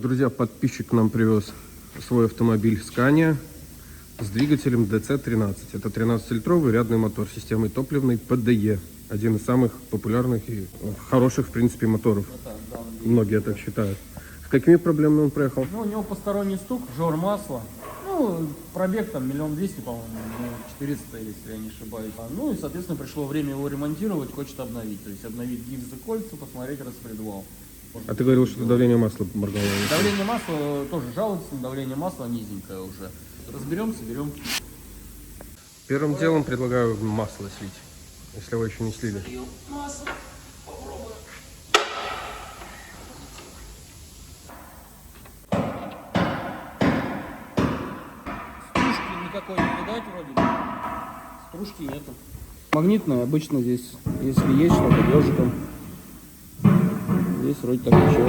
Друзья, подписчик нам привез свой автомобиль Scania с двигателем DC-13. Это 13-литровый рядный мотор с системой топливной PDE. Один из самых популярных и хороших, в принципе, моторов. Многие так считают. С какими проблемами он проехал? Ну, у него посторонний стук, жор масла. Ну, пробег там 1 200 000, по-моему, 400, если я не ошибаюсь. Ну и, соответственно, пришло время его ремонтировать, хочет обновить. То есть обновить гильзы, кольца, посмотреть распредвал. А ты говорил, что давление масла моргало. Давление масла тоже жалуется, давление масла низенькое уже. Разберем, соберем. Первым делом предлагаю масло слить, если вы еще не слили. Масло. Попробуем. Стружки никакой не видать вроде бы. Стружки нету. Магнитная обычно здесь, если есть что-то ежиком. Здесь вроде так ничего.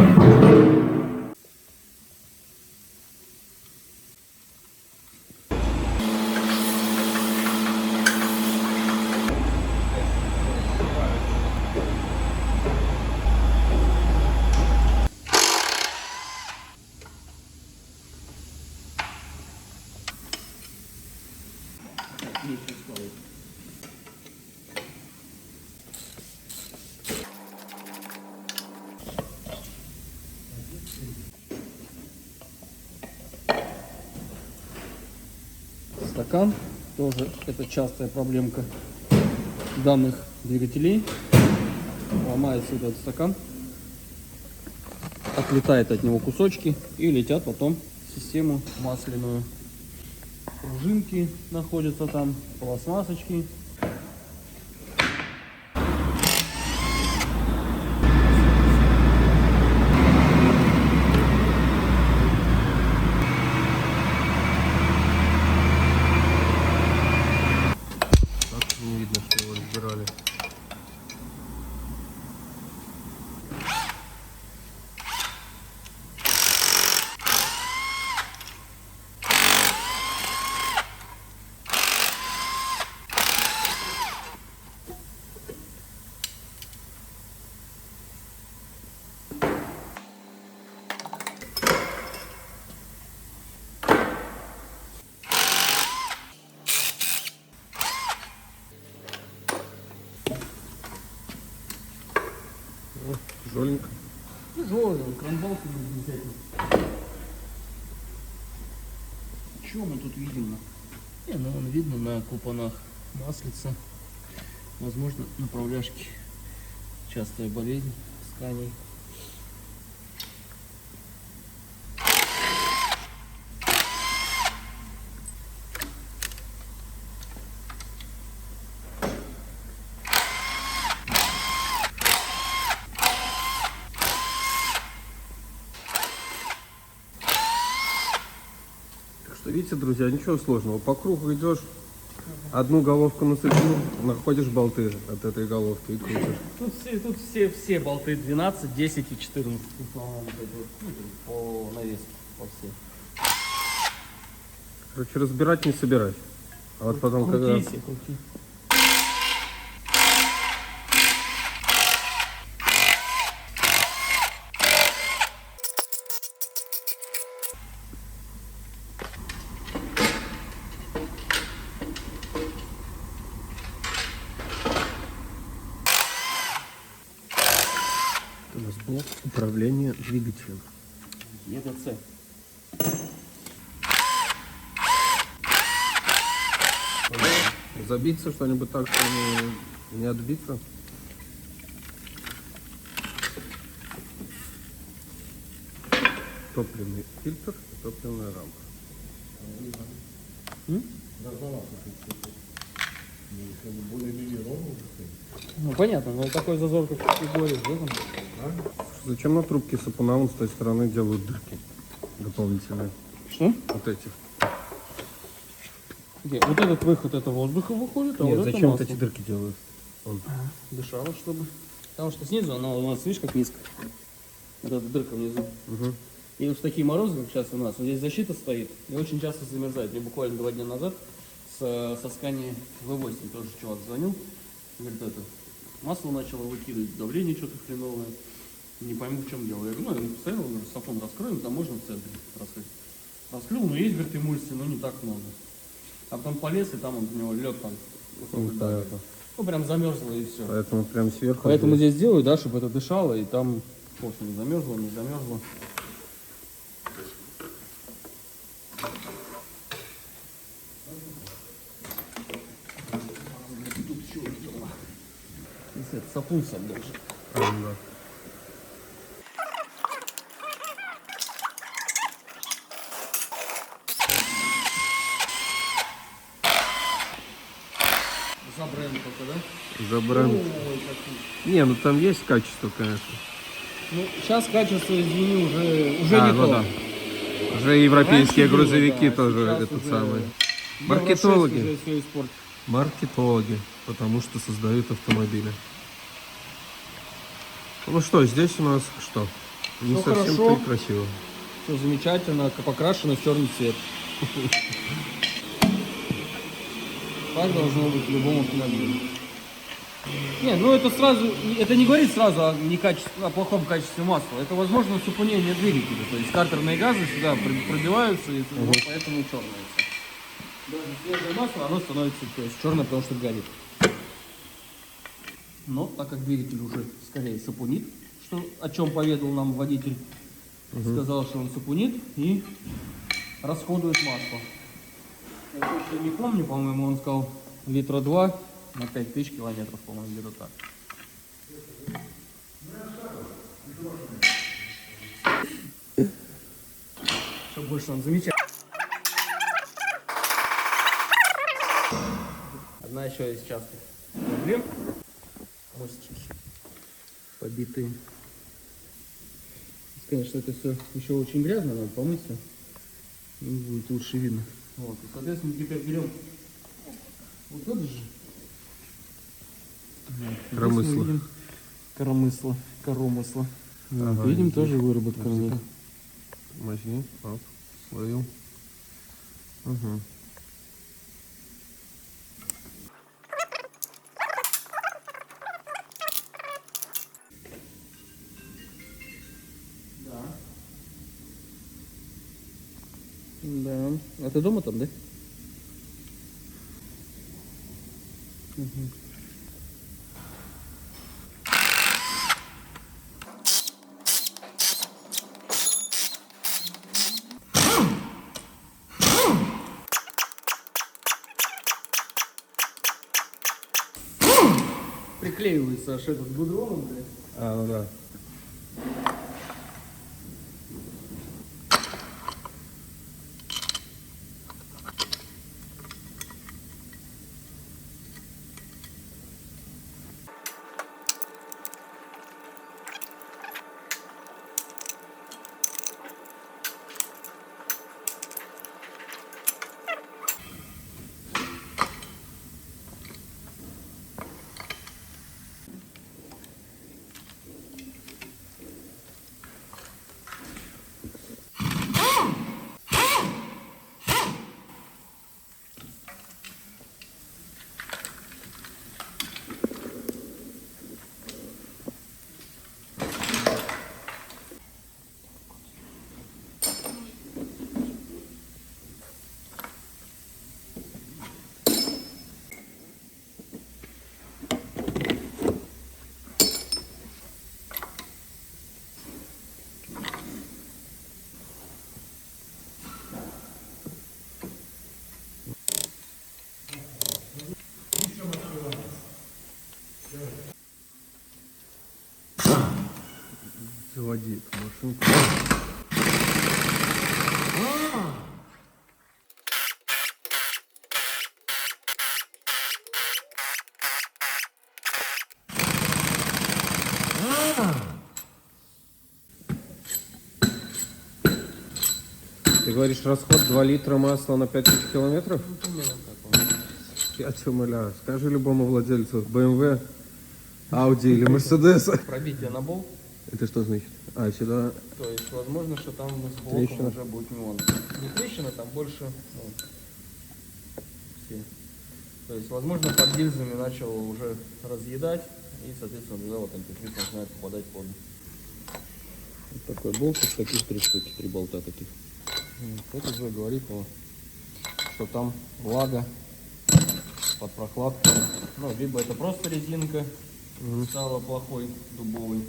Стакан тоже это частая проблемка данных двигателей. Ломается этот стакан, отлетает от него кусочки и летят потом в систему масляную. Пружинки находятся там, пластмассочки. Не видно, что его разбирали. Тяжеленько. Тяжелый, кранбалки не взять. Что мы тут видим? Ну, он видно на клапанах маслица. Возможно, направляшки. Частая болезнь Scania. Видите, друзья, ничего сложного. По кругу идешь, одну головку нацепил, находишь болты от этой головки и крутишь. Тут все болты 12, 10 и 14. По навеске, по всей. Короче, разбирать, не собирать. А вот потом, когда... Крути. У нас блок управления двигателем. ЕДЦ. Забиться что-нибудь так, что не отбиться. Топливный фильтр и топливная рамка. Ну понятно, но такой зазор, как ты говоришь, да? Зачем на трубке сапуна вон с той стороны делают дырки дополнительные? Что? Вот эти. Где? Вот этот выход, это воздуха выходит, а Нет, вот зачем это вот масло. эти дырки делают? Дышало, чтобы. Потому что снизу она у нас, видишь, как низко. Вот эта дырка внизу. Угу. И вот в такие морозы, как сейчас у нас, вот здесь защита стоит, и очень часто замерзает. Мне буквально 2 дня назад со Scania V8 тоже чувак звонил. Говорит, это масло начало выкидывать, давление что-то хреновое. Не пойму, в чем дело. Я говорю, ну, я постоянно говорю, сапун раскроем, там можно в центре раскрыть. Раскрыл, но есть, говорит, эмульсии, но не так много. А потом полез, и там он, у него лед там. Ну, прям замерзло и все. Поэтому прям сверху. Поэтому здесь делаю, да, чтобы это дышало, и там просто не замерзло, не замерзло. Если это сапун сам даже. Да. За бренд только, да? За бренд. Ой, какие. Не, ну там есть качество, конечно. Ну, сейчас качество, извини, уже не ну то. да. Уже европейские Раньше было, грузовики да, тоже сейчас этот уже самый. Евро-6 Маркетологи. уже всё испортили. Маркетологи, потому что создают автомобили. Ну что, здесь у нас что? Не Всё совсем хорошо. и красиво. Все замечательно, покрашено в черный цвет. Так должно быть в любом автомобиле. Не, ну это сразу, это не говорит сразу о плохом качестве масла. Это, возможно, супунение двигателя. То есть картерные газы сюда пробиваются, и вот поэтому черное все. Даже свежее масло, оно становится черное, потому что горит. Но так как двигатель уже скорее сапунит, о чем поведал нам водитель, сказал, что он сапунит и расходует масло. Я точно не помню, по-моему, он сказал литра 2 на 5000 километров, по-моему, где-то так. Что больше он замечает. Одна еще из частых проблем. Мостики побитые. Конечно, это все еще очень грязно, надо помыть все. И будет лучше видно. Вот, и, соответственно, теперь берем вот это же. Вот. Коромысло. Здесь мы видим коромысло. Ага, видим здесь. тоже выработка. Возьми, оп, словил. Угу. Да. А ты дома там, да? Приклеивается аж этот гудроном, блядь. Ну да. Заводи эту машинку. Ты говоришь, расход 2 литра масла на 5000 километров? 5 мля. Скажи любому владельцу BMW, Audi или Mercedes. Пробитие на болт. Это что значит? Сюда. То есть, возможно, что там с блоком Трещина. уже будет нюанс. Не трещина, там больше, все. То есть, возможно, под гильзами начал уже разъедать, и, соответственно, туда вот антифриз начинает попадать под такой болт, из таких 3 штуки, 3 болта таких. Это уже говорит, что там влага под прокладкой. Ну, либо это просто резинка стала плохой, дубовый,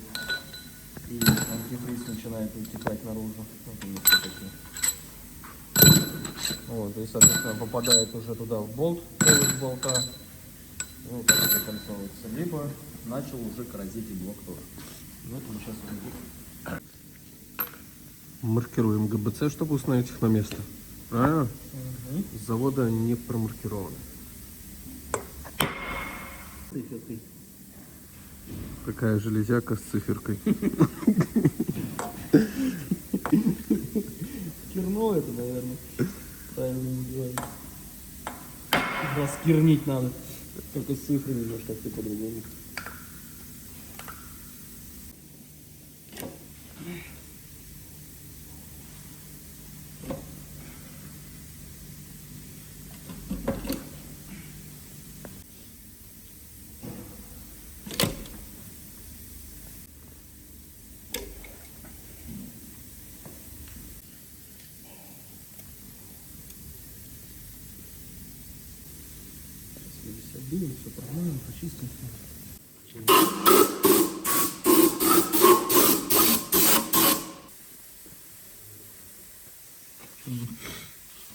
и антифриз начинает вытекать наружу. Вот они все такие. Вот, и, соответственно, попадает уже туда в болт, полость болта. И вот так это концовывается. Либо начал уже коррозить и блок тоже. Ну, это мы сейчас увидим. Маркируем ГБЦ, чтобы установить их на место. Правильно? С завода они не промаркированы. Циферкой. Какая железяка с циферкой. Керно это, наверное, правильно называется. Раскернить надо. Только с цифрами немножко как-то по-другому. Здесь отбилим, все промоем, почистим все.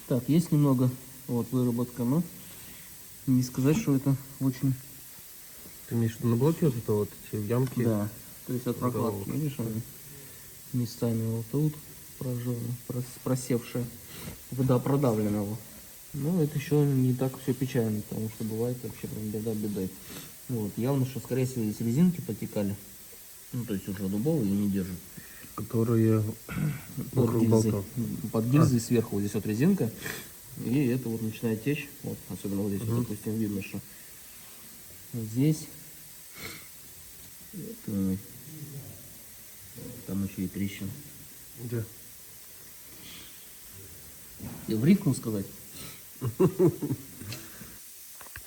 Так, есть немного вот выработка, но не сказать, что это очень... Ты имеешь в виду на блоке вот это вот эти ямки? Да, то есть от прокладки, Уголок. видишь, они местами вот тут просевшее, вода продавленного. Но это еще не так все печально, потому что бывает вообще прям беда бедой. Вот, явно, что скорее всего здесь резинки потекали. Ну, то есть уже дубовые и не держат. Которые Под вокруг гильзой. болтов. Под гильзой сверху вот здесь вот резинка. И это вот начинает течь. Вот, особенно вот здесь вот, допустим, видно, что вот здесь. Это, там еще и трещина. Где? Я в рифму сказать?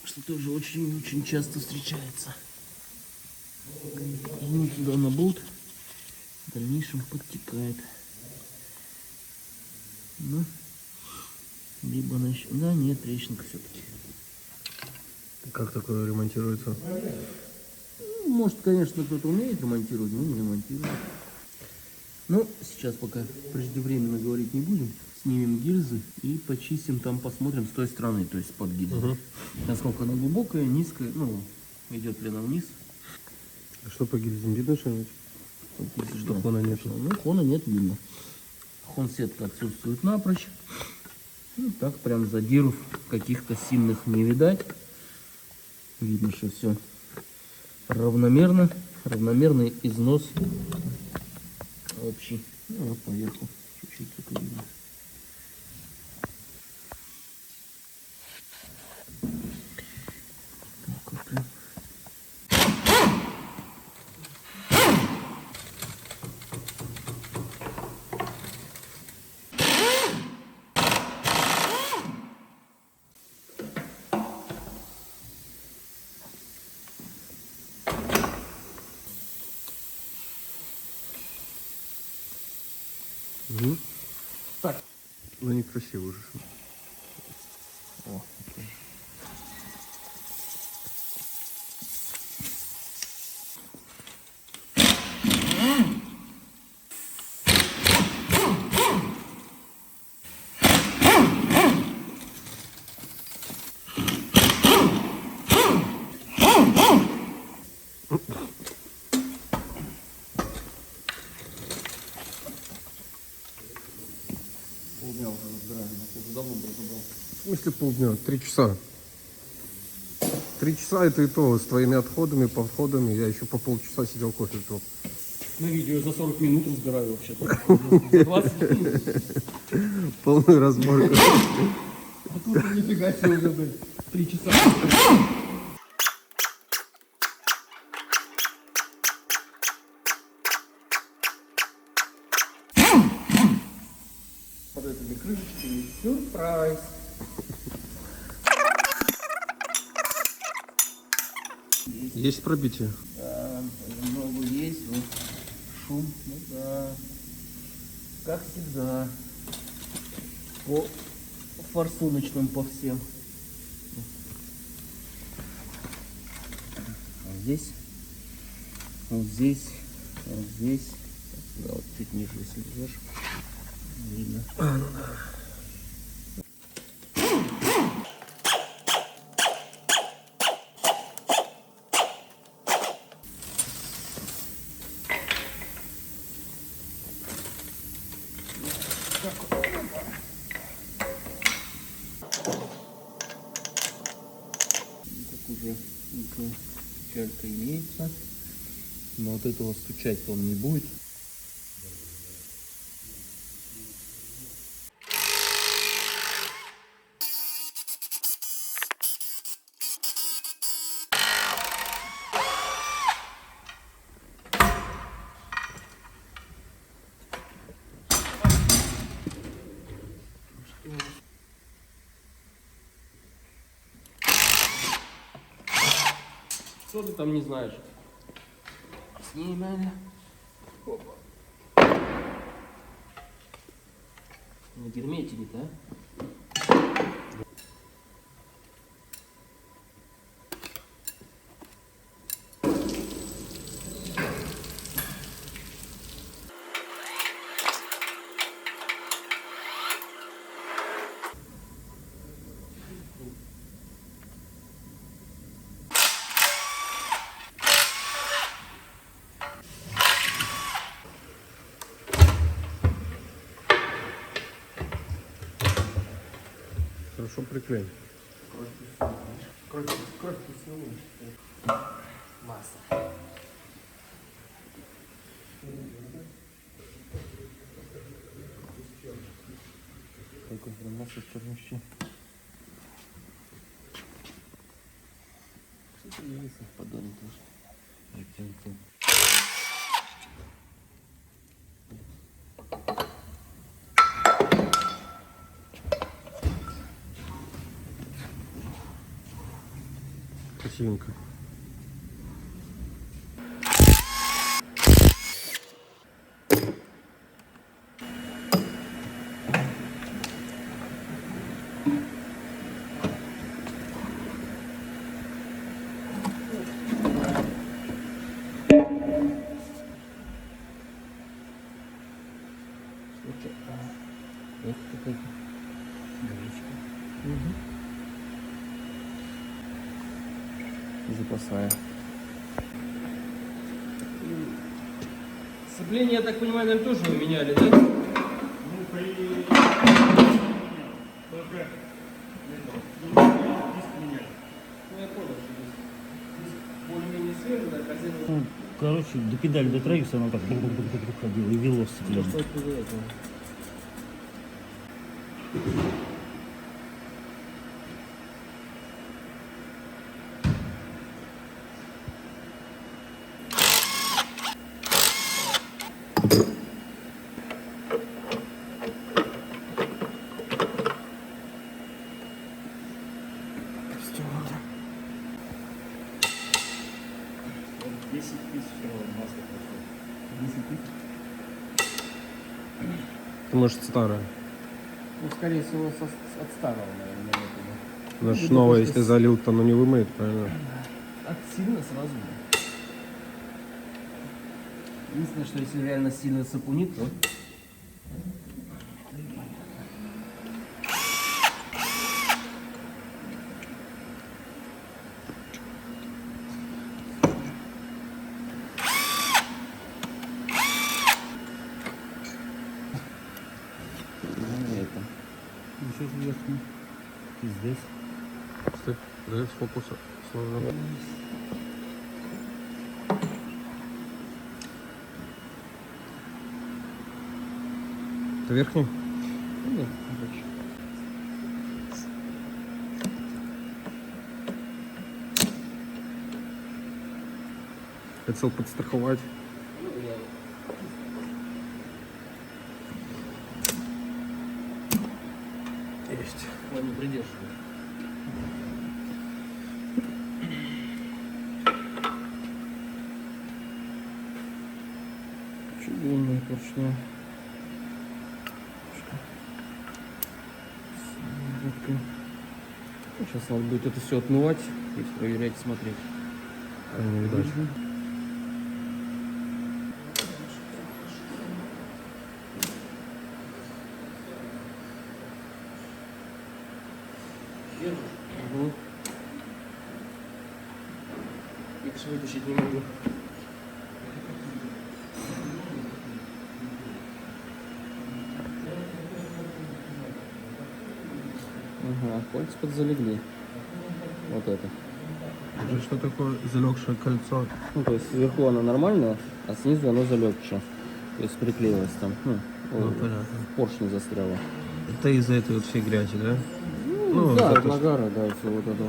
Что тоже очень-очень часто встречается. И вот сюда на болт в дальнейшем подтекает. Ну, либо да, нет, трещинка все-таки. Как такое ремонтируется? Ну, может, конечно, кто-то умеет ремонтировать, но не ремонтирует. Ну, сейчас пока преждевременно говорить не будем. Снимем гильзы и почистим там, посмотрим с той стороны, то есть под гильзой. Насколько она глубокая, низкая, ну, идет ли она вниз. А что по гильзам видно что-нибудь? Что хона нет? Ну, хона нет, видно. Хон-сетка отсутствует напрочь. Ну, так прям задиров каких-то сильных не видать. Видно, что все равномерно. Равномерный износ общий. Ну, вот поверху чуть-чуть только видно. Так, вот прям. Так. Ну некрасиво уже. О. Полдня уже разбираем, уже давно бы разобрал. В смысле полдня? 3 часа. 3 часа это и то, с твоими отходами, подходами. Я еще по полчаса сидел кофе пил. На видео за 40 минут разбираю вообще-то. За 20 минут. Полный разбор. А тут нифига себе уже, блин, 3 часа. Под этими крышечками сюрприз. Есть пробитие? Да, много есть, вот шум, ну да. Как всегда. По форсуночным по всем. Вот здесь. Вот здесь. Вот здесь. Да, вот чуть ниже, если лежишь. Видно. Ну да. Так уже печалька имеется, но от этого стучать-то он не будет. Что ты там не знаешь? Снимали. Опа. На герметике-то, а? Хорошо приклеен. Кровь пустила. Масса. Такой прям масса чернущий. Что-то есть в поддоне тоже. Красивенько. Это какая-то гаечка. Запасная. Сцепление, я так понимаю, наверное, тоже вы меняли, да? Ну, при... Только... Диск меняли. Ну, я понял, что здесь более-менее свежий, а хозяин... Ну, короче, до педали дотроился, она так ходила и вело сцепление. Что это за это? Вот 10 тысяч масло прошло. 10 тысяч? Это может старая. Ну, скорее всего, от старого, наверное, этого. Она ж Это новая, просто если залил, то оно не вымоет, правильно? От сильно сразу. Единственное, что если реально сильно сапунит, то... Ну, это. Еще сверху. И здесь. Стой, да, с фокуса сложно. Это верхний? Нет, короче. Хотел подстраховать. Ну, я... Есть. Он не придерживает. Чугунные поршня. пробитка. Сейчас надо будет это все отмывать и проверять, смотреть. Не видать. Угу. Икс вытащить не могу. Ага, кольца подзалегли. Вот это. Что такое залегшее кольцо? Ну, то есть сверху оно нормальное, а снизу оно залегче. То есть приклеилось там. Понятно. В поршне застряло. Это из-за этой вот всей грязи, да? Да, за от то, что- нагара, да, все вот это.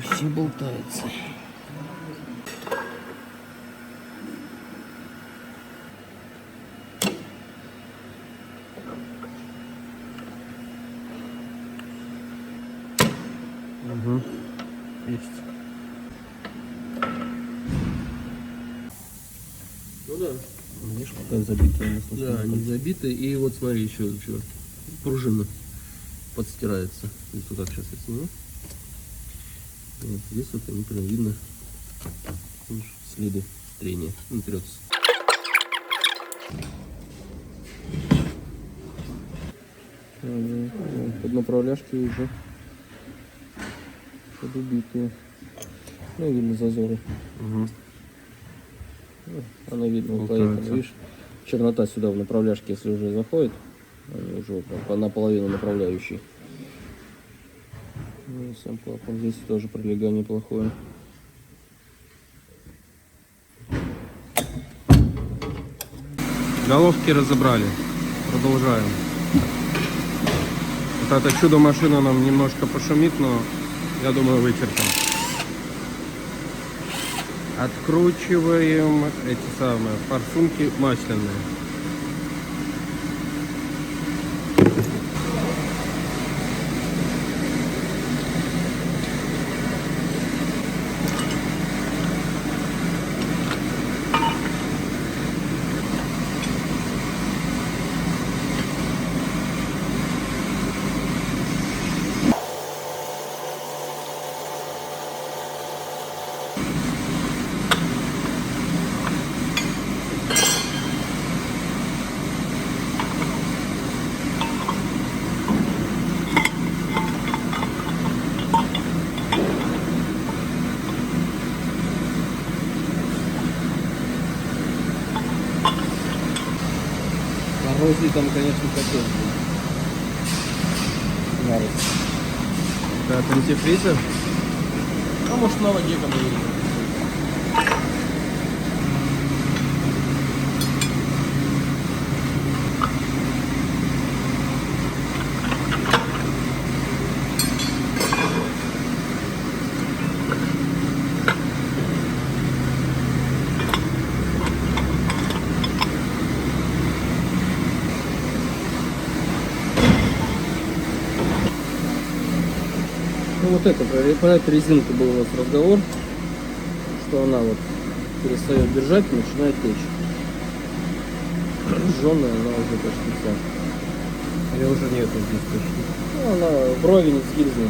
Все болтается. Есть. Ну да. Видишь, какая забитая. Да, они забиты. И вот смотри, еще пружина подстирается. Здесь вот так сейчас я сниму. Вот здесь вот они прям видно. Видишь, следы трения. Он трется. Под направляшки уже подубитые. Ну, видно зазоры. Угу. Она видно, вот Болтается. поехала, видишь, чернота сюда в направляшке, если уже заходит, они уже вот наполовину направляющий. Ну и сам клапан, здесь тоже прилегание плохое. Головки разобрали. Продолжаем. Вот это чудо-машина нам немножко пошумит, но я думаю, вытерпим. Откручиваем эти самые форсунки масляные. Коррозии там, конечно, капец. Нарост. Это от антифриза. А может на воде кому едет. Ну вот это, про эту резинку был у нас разговор, что она вот перестает держать и начинает течь. Жженая она уже почти вся. Или уже нету здесь точно. Ну, она вровень с гильзой.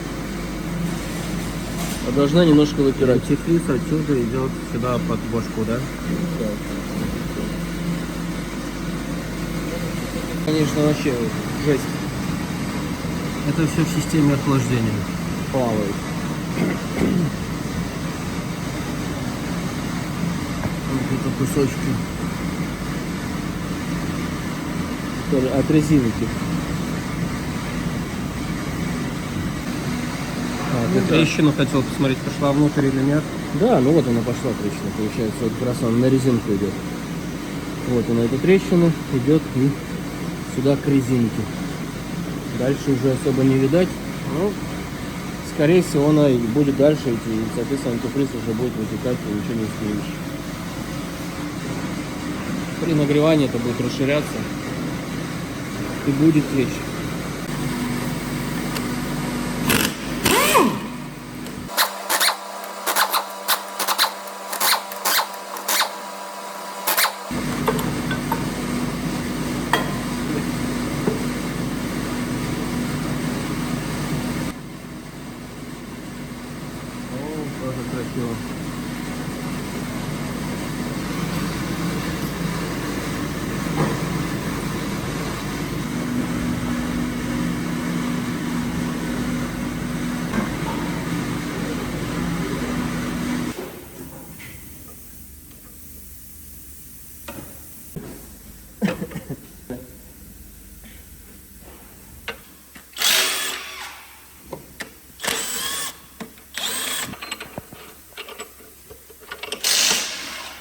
А должна немножко выпирать. Антифриз отсюда идет сюда под бошку, да? Да. Конечно, вообще жесть Это все в системе охлаждения. плавает. Где-то кусочки. Тоже от резинки. Ты трещину хотел посмотреть, пошла внутрь или нет? Да, ну вот она пошла трещина, получается, вот как раз она на резинку идет. Вот она, эта трещина идет и сюда к резинке. Дальше уже особо не видать. Ну, скорее всего, она и будет дальше идти, и, соответственно, антифриз уже будет вытекать, и ничего не успеешь. При нагревании это будет расширяться и будет течь.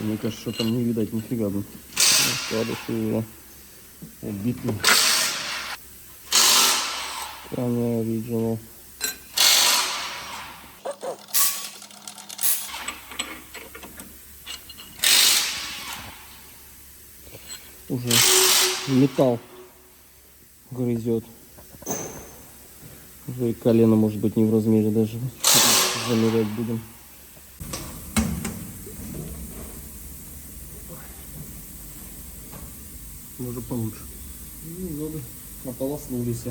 Мне кажется, что там не видать нифига, блин. Вкладыши его убитый. Scania Original. Уже металл грызет. Уже и колено может быть не в размере даже. Замерять будем. Уже получше. Немного ополоснулись.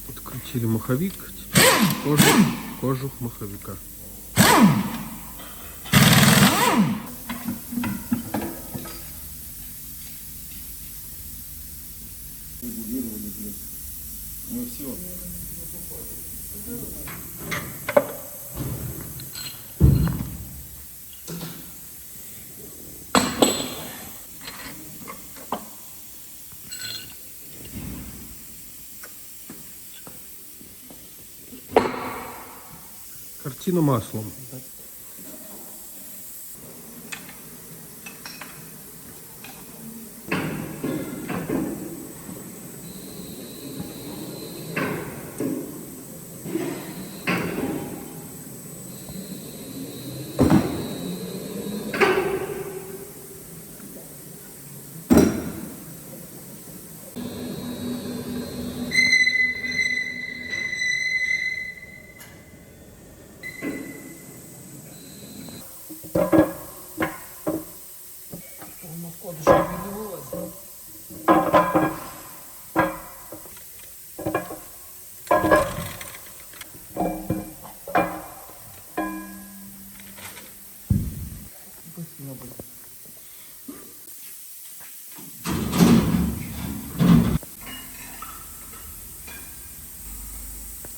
Открутили маховик, кожух маховика. Ну все. Картина маслом.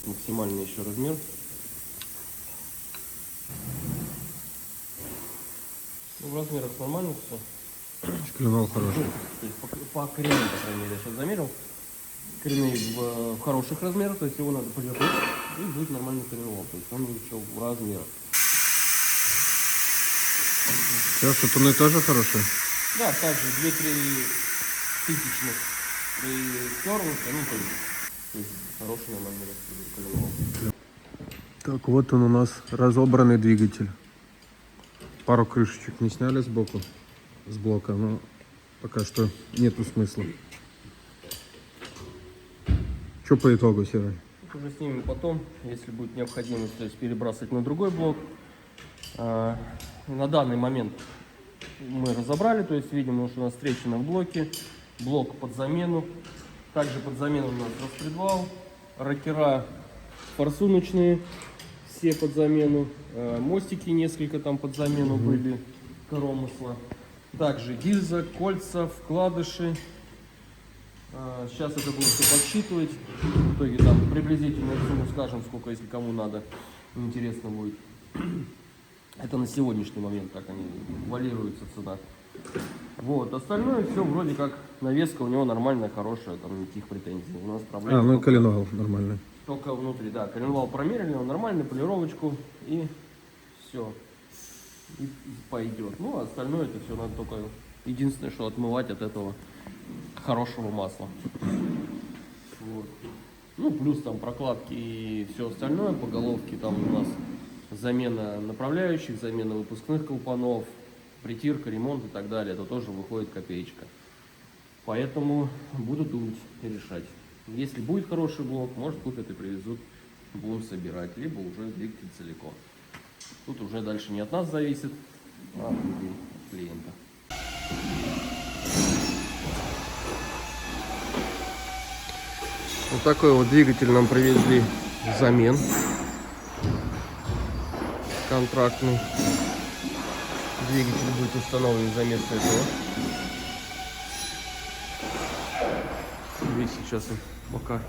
Максимальный еще размер. Ну, в размерах нормально все. Коленвал хороший. То есть по коренным, по крайней мере, я сейчас замерил. Коренные в хороших размерах, то есть его надо полировать, и будет нормальный коленвал. То есть он еще в размерах. Все, шатуны тоже хорошие? Да, также 2-3 тысячных при стерлых, они то есть хороший нормальный коленвал. Так, вот он у нас разобранный двигатель. Пару крышечек не сняли сбоку, с блока, но пока что нету смысла. Что по итогу, Серый? Уже снимем потом, если будет необходимость, то есть перебрасывать на другой блок. На данный момент мы разобрали, то есть видим, что у нас трещина в блоке, блок под замену. Также под замену у нас распредвал, рокера форсуночные, все под замену, мостики несколько там под замену были, коромысла. Также гильза, кольца, вкладыши. Сейчас это будем все подсчитывать. В итоге там приблизительную сумму скажем, сколько, если кому надо, интересно будет. Это на сегодняшний момент, так они валируются в ценах. Вот, остальное все вроде как навеска у него нормальная, хорошая, там никаких претензий. У нас проблем. Ну и коленвал нормальный. Только внутри, да, коленвал промерили, он нормальный, полировочку и все. И пойдет. Ну, а остальное это все надо только единственное, что отмывать от этого хорошего масла. Вот. Ну, плюс там прокладки и все остальное по головке, там у нас замена направляющих, замена выпускных клапанов, притирка, ремонт и так далее. Это тоже выходит копеечка. Поэтому буду думать и решать. Если будет хороший блок, может купят и привезут, будем собирать, либо уже двигатель целиком. Тут уже дальше не от нас зависит, а от людей, от клиента. Вот такой вот двигатель нам привезли взамен. Контрактный. Двигатель будет установлен за место этого. Здесь сейчас пока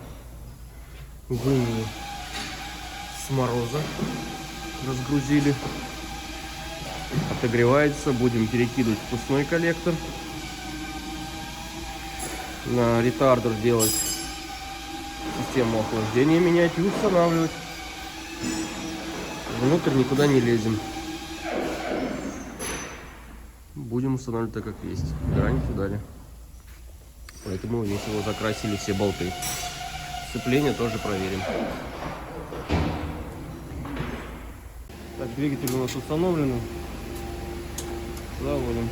вынули с мороза. Разгрузили. Отогревается. Будем перекидывать впускной коллектор. На ретардер делать систему охлаждения, менять и устанавливать. Внутрь никуда не лезем. Будем устанавливать так, как есть. Границу дали. Поэтому здесь его закрасили все болты. Сцепление тоже проверим. Так, двигатель у нас установлен. Заводим.